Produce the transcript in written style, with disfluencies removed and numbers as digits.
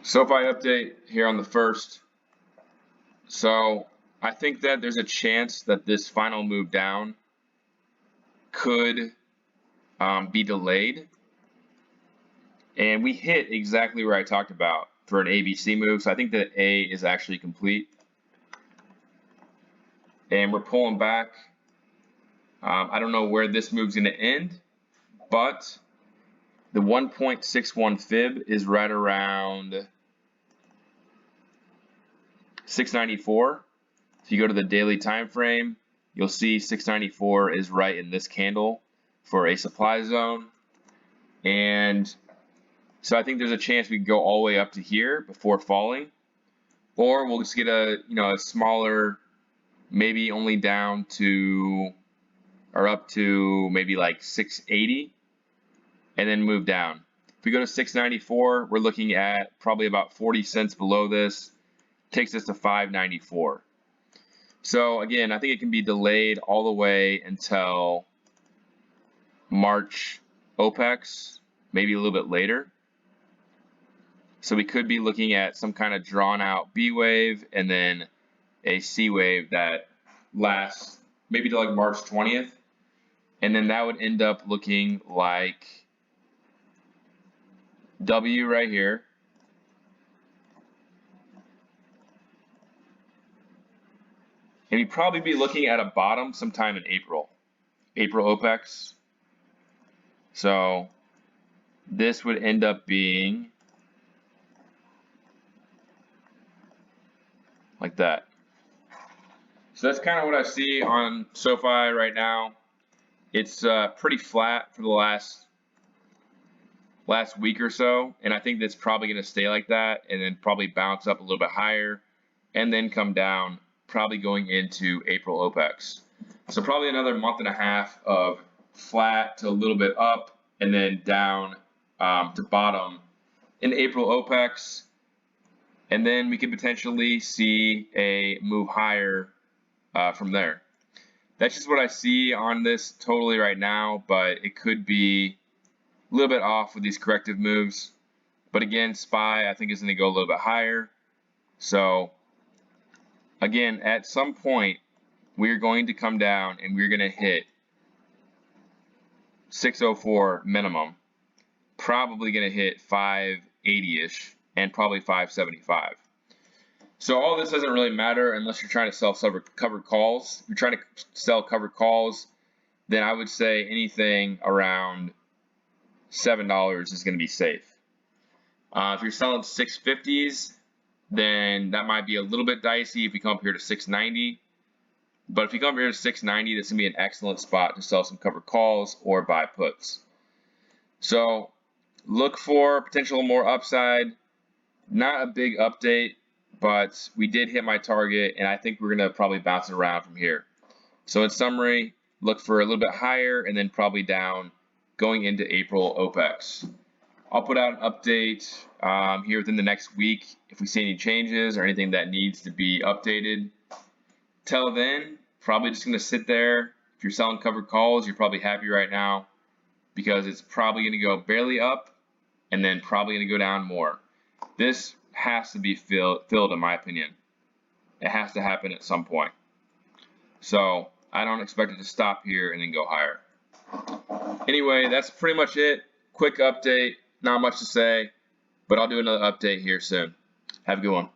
Sofi update here on the 1st. So I think that there's a chance that this final move down could be delayed. And we hit exactly where I talked about for an ABC move. So I think that A is actually complete. And we're pulling back. I don't know where this move's going to end, but the 1.61 fib is right around 694. If you go to the daily time frame, you'll see 694 is right in this candle for a supply zone. And so I think there's a chance we can go all the way up to here before falling, or we'll just get a a smaller, maybe only down to or up to maybe like 680 and then move down. If we go to 694, we're looking at probably about 40 cents below this. Takes us to 594. So again, I think it can be delayed all the way until March Opex, maybe a little bit later. So we could be looking at some kind of drawn out B wave and then a C wave that lasts maybe to like March 20th. And then that would end up looking like W right here. And we'd probably be looking at a bottom sometime in April Opex. So this would end up being like that. So that's kind of what I see on Sofi right now. It's pretty flat for the last week or so, and I think that's probably going to stay like that, and then probably bounce up a little bit higher, and then come down, probably going into April Opex. So probably another month and a half of flat to a little bit up, and then down to bottom in April Opex, and then we could potentially see a move higher from there. That's just what I see on this totally right now, but it could be a little bit off with these corrective moves. But again, SPY I think is going to go a little bit higher. So again, at some point, we're going to come down and we're going to hit 604 minimum. Probably going to hit 580-ish and probably 575. So all this doesn't really matter unless you're trying to sell covered calls. If you're trying to sell covered calls, then I would say anything around $7 is going to be safe. If you're selling 650s, then that might be a little bit dicey if you come up here to 690. But if you come up here to 690, this is going to be an excellent spot to sell some covered calls or buy puts. So look for potential more upside. Not a big update, but we did hit my target, and I think we're going to probably bounce around from here. So in summary, look for a little bit higher and then probably down going into April Opex. I'll put out an update here within the next week if we see any changes or anything that needs to be updated. Till then, probably just going to sit there. If you're selling covered calls, you're probably happy right now because it's probably going to go barely up and then probably going to go down more. This has to be filled in my opinion. It has to happen at some point. So I don't expect it to stop here and then go higher. Anyway, that's pretty much it. Quick update, not much to say, but I'll do another update here soon. Have a good one.